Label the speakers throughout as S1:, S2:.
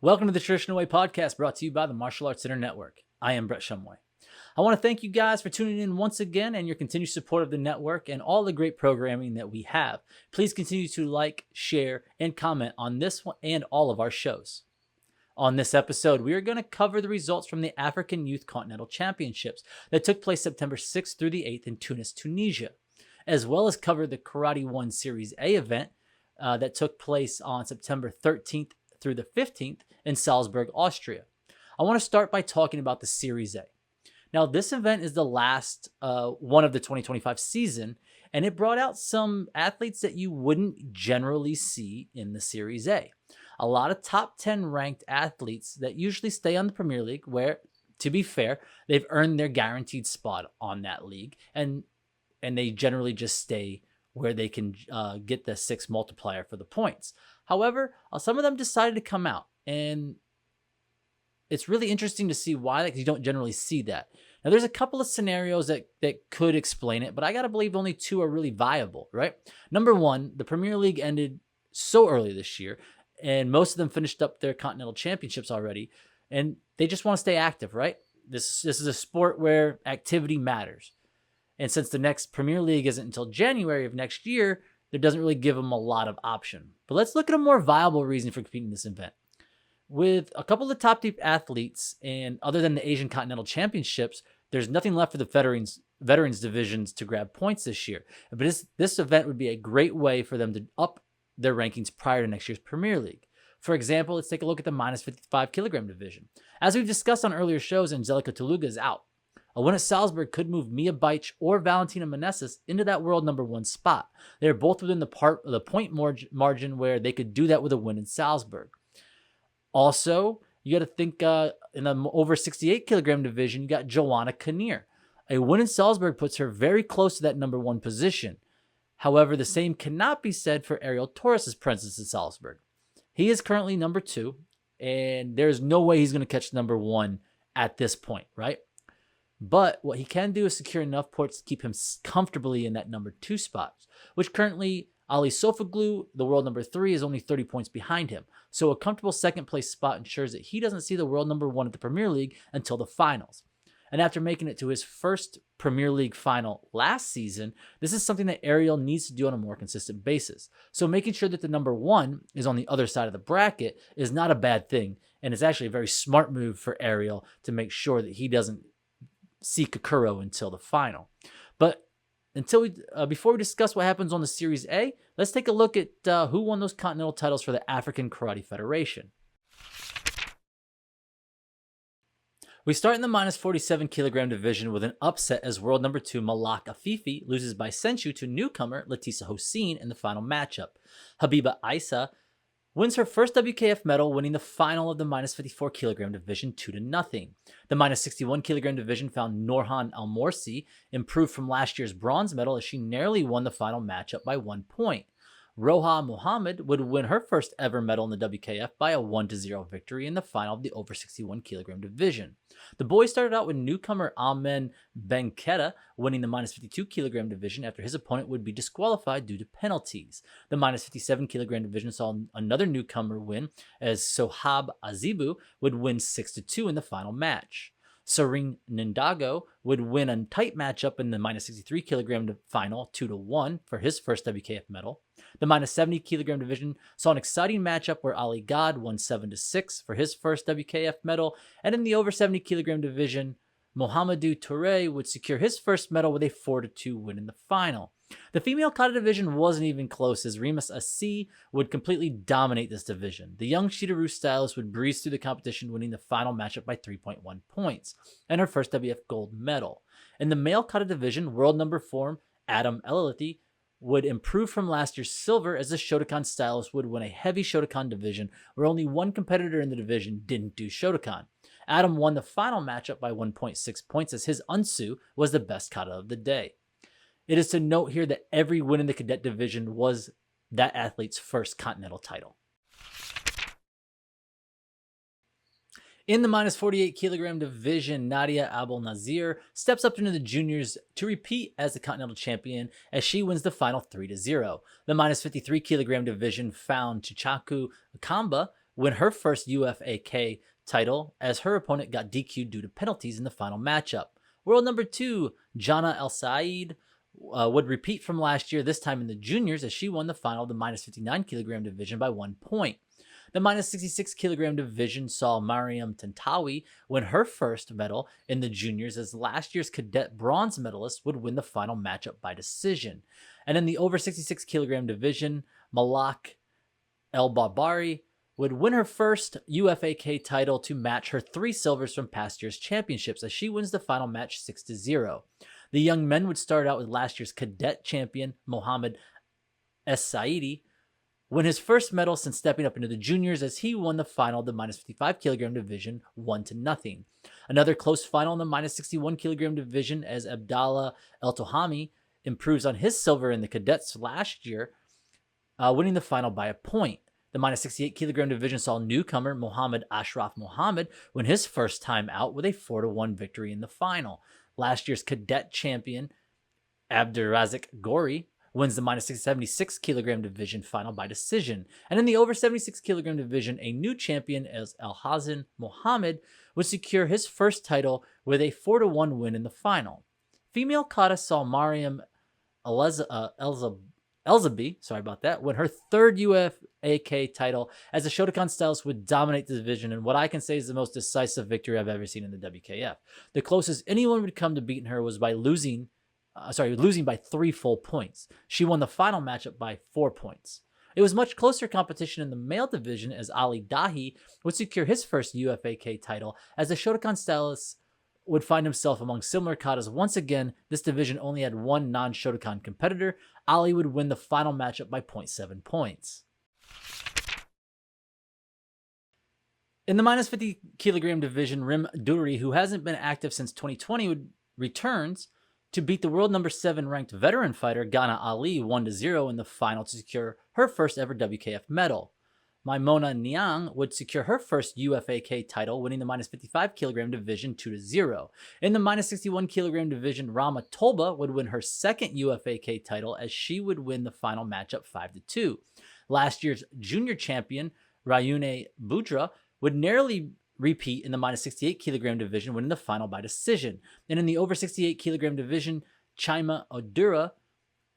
S1: Welcome to the Traditional Way podcast brought to you by the Martial Arts Center Network. I am Brett Shumway. I want to thank you guys for tuning in once again and your continued support of the network and all the great programming that we have. Please continue to like, share, and comment on this one and all of our shows. On this episode, we are going to cover the results from the African Youth Continental Championships that took place September 6th through the 8th in Tunis, Tunisia, as well as cover the Karate 1 Series A event that took place on September 13th through the 15th in Salzburg, Austria. I want to start by talking about the Series A. Now, this event is the last one of the 2025 season, and it brought out some athletes that you wouldn't generally see in the Series A. A lot of top 10 ranked athletes that usually stay on the Premier League where, to be fair, they've earned their guaranteed spot on that league, and they generally just stay where they can get the 6 multiplier for the points. However, some of them decided to come out, and it's really interesting to see why, because you don't generally see that. Now, there's a couple of scenarios that could explain it, but I got to believe only 2 are really viable, right? Number one, the Premier League ended so early this year, and most of them finished up their Continental Championships already, and they just want to stay active, right? This is a sport where activity matters. And since the next Premier League isn't until January of next year, there doesn't really give them a lot of option. But let's look at a more viable reason for competing in this event. With a couple of top deep athletes, and other than the Asian Continental Championships, there's nothing left for the veterans divisions to grab points this year. But this event would be a great way for them to up their rankings prior to next year's Premier League. For example, let's take a look at the minus 55 kilogram division. As we've discussed on earlier shows, Angelica Toluga is out. A win at Salzburg could move Mia Beich or Valentina Meneses into that world number 1 spot. They're both within the point margin where they could do that with a win in Salzburg. Also, you got to think in the over 68 kilogram division, you got Joanna Kinnear. A win in Salzburg puts her very close to that number 1 position. However, the same cannot be said for Ariel Torres' presence in Salzburg. He is currently number 2, and there's no way he's going to catch number 1 at this point, right? But what he can do is secure enough points to keep him comfortably in that number 2 spot, which currently Ali Sofoglu, the world number 3, is only 30 points behind him. So a comfortable second place spot ensures that he doesn't see the world number 1 at the Premier League until the finals. And after making it to his first Premier League final last season, this is something that Ariel needs to do on a more consistent basis. So making sure that the number 1 is on the other side of the bracket is not a bad thing. And it's actually a very smart move for Ariel to make sure that he doesn't see Kokoro until the final. But before we discuss what happens on the Series A, let's take a look at who won those continental titles for the African Karate Federation. We start in the minus 47 kilogram division with an upset as world number 2 Malak Afifi loses by Senshu to newcomer Letisa Hossein in the final matchup. Habiba Isa wins her first WKF medal, winning the final of the minus 54 kilogram division 2-0. The minus 61 kilogram division found Norhan Al Morsi improved from last year's bronze medal as she narrowly won the final matchup by 1 point. Roha Mohammed would win her first ever medal in the WKF by a 1-0 victory in the final of the over 61 kilogram division. The boys started out with newcomer Amen Benketa winning the minus 52 kilogram division after his opponent would be disqualified due to penalties. The minus 57 kilogram division saw another newcomer win as Sohab Azibu would win 6-2 in the final match. Serene Nindago would win a tight matchup in the minus 63 kilogram final 2-1 for his first WKF medal. The minus 70 kilogram division saw an exciting matchup where Ali God won 7-6 for his first WKF medal, and in the over 70 kilogram division, Mohamedou Touré would secure his first medal with a 4-2 win in the final. The female kata division wasn't even close as Rimas Asi would completely dominate this division. The young Shida-Ru stylist would breeze through the competition, winning the final matchup by 3.1 points and her first WF gold medal. In the male kata division, world number 4 Adam Elalithi would improve from last year's silver as the Shotokan stylist would win a heavy Shotokan division where only one competitor in the division didn't do Shotokan. Adam won the final matchup by 1.6 points as his Unsu was the best kata of the day. It is to note here that every win in the cadet division was that athlete's first continental title. In the minus 48 kilogram division, Nadia Abel Nazir steps up into the juniors to repeat as the continental champion as she wins the final 3-0. The minus 53 kilogram division found Chichaku Kamba win her first UFAK title as her opponent got DQ'd due to penalties in the final matchup. World number 2, Jana El Said, would repeat from last year, this time in the juniors, as she won the final of the minus 59 kilogram division by 1 point. The minus 66 kilogram division saw Mariam Tantawi win her first medal in the juniors, as last year's cadet bronze medalist would win the final matchup by decision. And in the over 66 kilogram division, Malak El Barbari would win her first UFAK title to match her 3 silvers from past year's championships, as she wins the final match 6-0. The young men would start out with last year's cadet champion, Mohammed Es Saidi, win his first medal since stepping up into the juniors, as he won the final of the minus 55 kilogram division 1-0. Another close final in the minus 61 kilogram division, as Abdallah El Tohami improves on his silver in the cadets last year, winning the final by a point. The minus 68 kilogram division saw newcomer Mohammed Ashraf Mohammed win his first time out with a 4-1 victory in the final. Last year's cadet champion Abdurazik Gori wins the minus 76 kilogram division final by decision. And in the over 76 kilogram division, a new champion as Al-Hazan Mohammed would secure his first title with a 4-1 win in the final. Female kata saw Mariam Elzabi, win her third UFAK title, as the Shotokan stylist would dominate the division in what I can say is the most decisive victory I've ever seen in the WKF. The closest anyone would come to beating her was by losing by 3 full points. She won the final matchup by 4 points. It was much closer competition in the male division, as Ali Dahi would secure his first UFAK title, as the Shotokan stylist would find himself among similar katas once again. This division only had one non-Shotokan competitor. Ali would win the final matchup by 0.7 points. In the minus 50 kilogram division, Rim Duri, who hasn't been active since 2020, returns to beat the world number 7 ranked veteran fighter Ghana Ali 1-0 in the final to secure her first ever WKF medal. Maimona Niang would secure her first UFAK title, winning the minus 55 kilogram division 2-0. In the minus 61 kilogram division, Rama Tolba would win her second UFAK title, as she would win the final matchup 5-2. Last year's junior champion Rayune Budra would narrowly repeat in the minus 68 kilogram division, winning the final by decision. And in the over 68 kilogram division, Chima Odura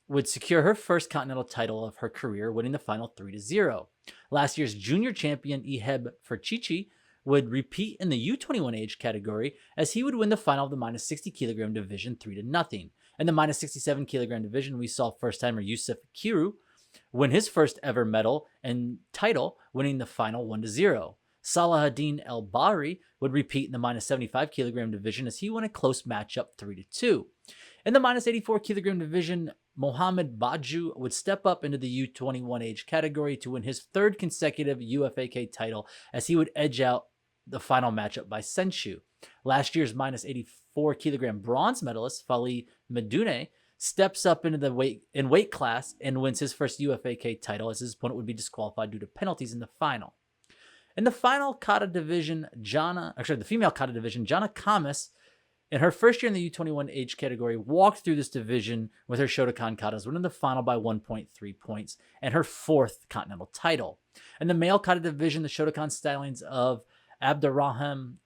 S1: would secure her first continental title of her career, winning the final 3-0. Last year's junior champion Iheb Ferchichi would repeat in the U21 age category, as he would win the final of the minus 60 kilogram division 3-0. In the minus 67 kilogram division, we saw first-timer Yusuf Kiru win his first ever medal and title, winning the final 1-0. Salahuddin El Bahri would repeat in the minus 75 kilogram division, as he won a close matchup 3-2. In the minus 84 kilogram division, Mohamed Baju would step up into the U21 age category to win his third consecutive UFAK title, as he would edge out the final matchup by Senshu. Last year's minus 84 kilogram bronze medalist Fali Medune steps up into the weight class and wins his first UFAK title, as his opponent would be disqualified due to penalties in the final. In the final kata division, the female kata division, Jana Kamis, in her first year in the U21 age category, walked through this division with her Shotokan katas, winning the final by 1.3 points and her fourth continental title. In the male kata division, the Shotokan stylings of Abdurrahim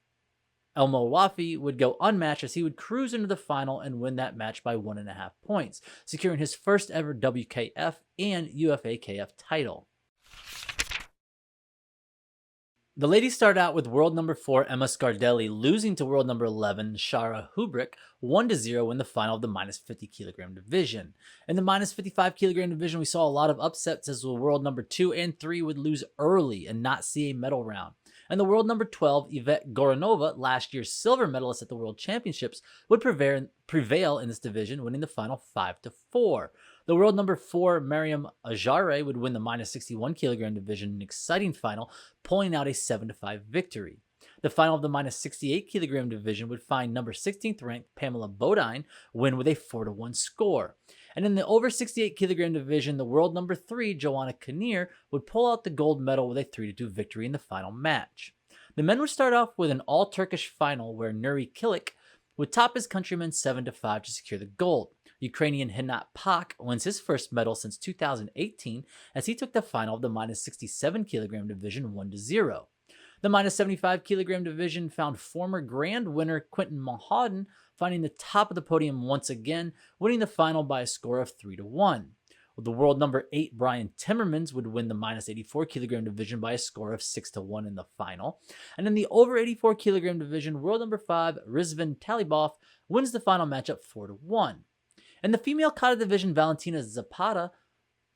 S1: El Mowafi would go unmatched, as he would cruise into the final and win that match by 1.5 points, securing his first ever WKF and UFAKF title. The ladies start out with world number 4 Emma Scardelli losing to world number 11 Shara Hubrick 1-0 in the final of the minus 50 kilogram division. In the minus 55 kilogram division, we saw a lot of upsets, as the world number 2 and 3 would lose early and not see a medal round. And the world number 12 Yvette Goranova, last year's silver medalist at the World Championships, would prevail in this division, winning the final 5-4. The world number 4, Mariam Ajare, would win the minus 61 kilogram division in an exciting final, pulling out a 7-5 victory. The final of the minus 68 kilogram division would find number 16th ranked Pamela Bodine win with a 4-1 score. And in the over 68 kilogram division, the world number 3, Joanna Kinnear, would pull out the gold medal with a 3-2 victory in the final match. The men would start off with an all-Turkish final, where Nuri Kilik would top his countrymen 7-5 to secure the gold. Ukrainian Hinat Pak wins his first medal since 2018 as he took the final of the minus 67 kilogram division 1-0. The minus 75 kilogram division found former grand winner Quinton Mulhausen finding the top of the podium once again, winning the final by a score of 3-1. The world number 8 Brian Timmermans would win the minus 84 kilogram division by a score of 6-1 in the final. And in the over 84 kilogram division, world number 5 Rizvan Talibov wins the final matchup 4-1. In the female kata division, Valentina Zapata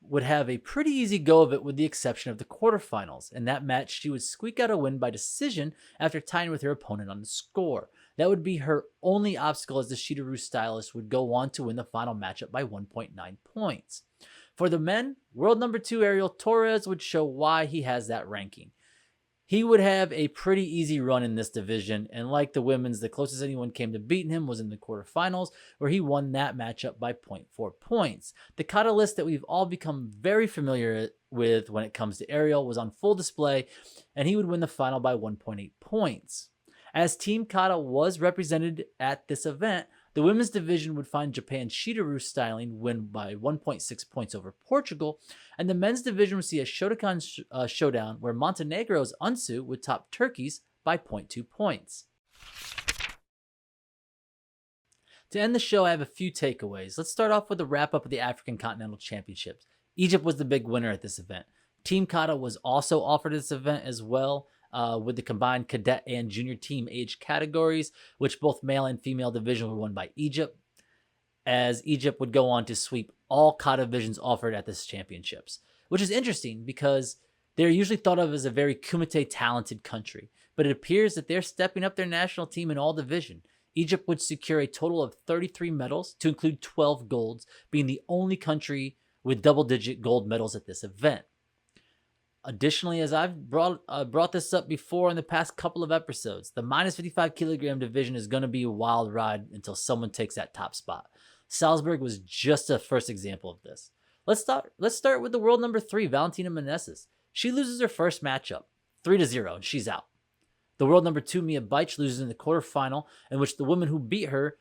S1: would have a pretty easy go of it with the exception of the quarterfinals. In that match, she would squeak out a win by decision after tying with her opponent on the score. That would be her only obstacle as the Shida-Ryu stylist would go on to win the final matchup by 1.9 points. For the men, world number 2 Ariel Torres would show why he has that ranking. He would have a pretty easy run in this division, and like the women's, the closest anyone came to beating him was in the quarterfinals, where he won that matchup by 0.4 points. The kata list that we've all become very familiar with when it comes to Ariel was on full display, and he would win the final by 1.8 points. As Team Kata was represented at this event, the women's division would find Japan's Shida-Ryu styling win by 1.6 points over Portugal, and the men's division would see a Shotokan showdown where Montenegro's Unsu would top Turkey's by 0.2 points. To end the show, I have a few takeaways. Let's start off with a wrap-up of the African Continental Championships. Egypt was the big winner at this event. Team Kata was also offered this event as well, with the combined cadet and junior team age categories, which both male and female divisions were won by Egypt, as Egypt would go on to sweep all kata divisions offered at this championships, which is interesting because they're usually thought of as a very kumite talented country, but it appears that they're stepping up their national team in all division. Egypt would secure a total of 33 medals, to include 12 golds, being the only country with double-digit gold medals at this event. Additionally, as I've brought this up before in the past couple of episodes, the minus 55 kilogram division is going to be a wild ride until someone takes that top spot. Salzburg was just a first example of this. Let's start with the world number 3, Valentina Meneses. She loses her first matchup, 3-0, and she's out. The world number 2, Mia Beich, loses in the quarterfinal, in which the woman who beat her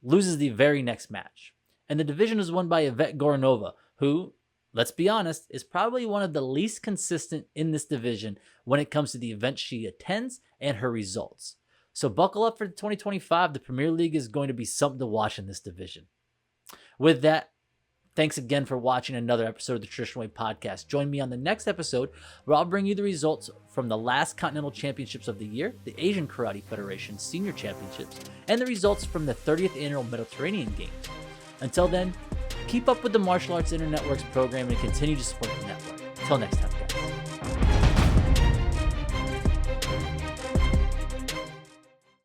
S1: loses the very next match. And the division is won by Yvette Goranova, who, let's be honest, is probably one of the least consistent in this division when it comes to the events she attends and her results. So buckle up for 2025. The Premier League is going to be something to watch in this division. With that, thanks again for watching another episode of the Tradiditonal Way podcast. Join me on the next episode where I'll bring you the results from the last Continental Championships of the year, the Asian Karate Federation Senior Championships, and the results from the 30th Annual Mediterranean Games. Until then, keep up with the Martial Arts Internet Network's program and continue to support the network. Until next time, guys.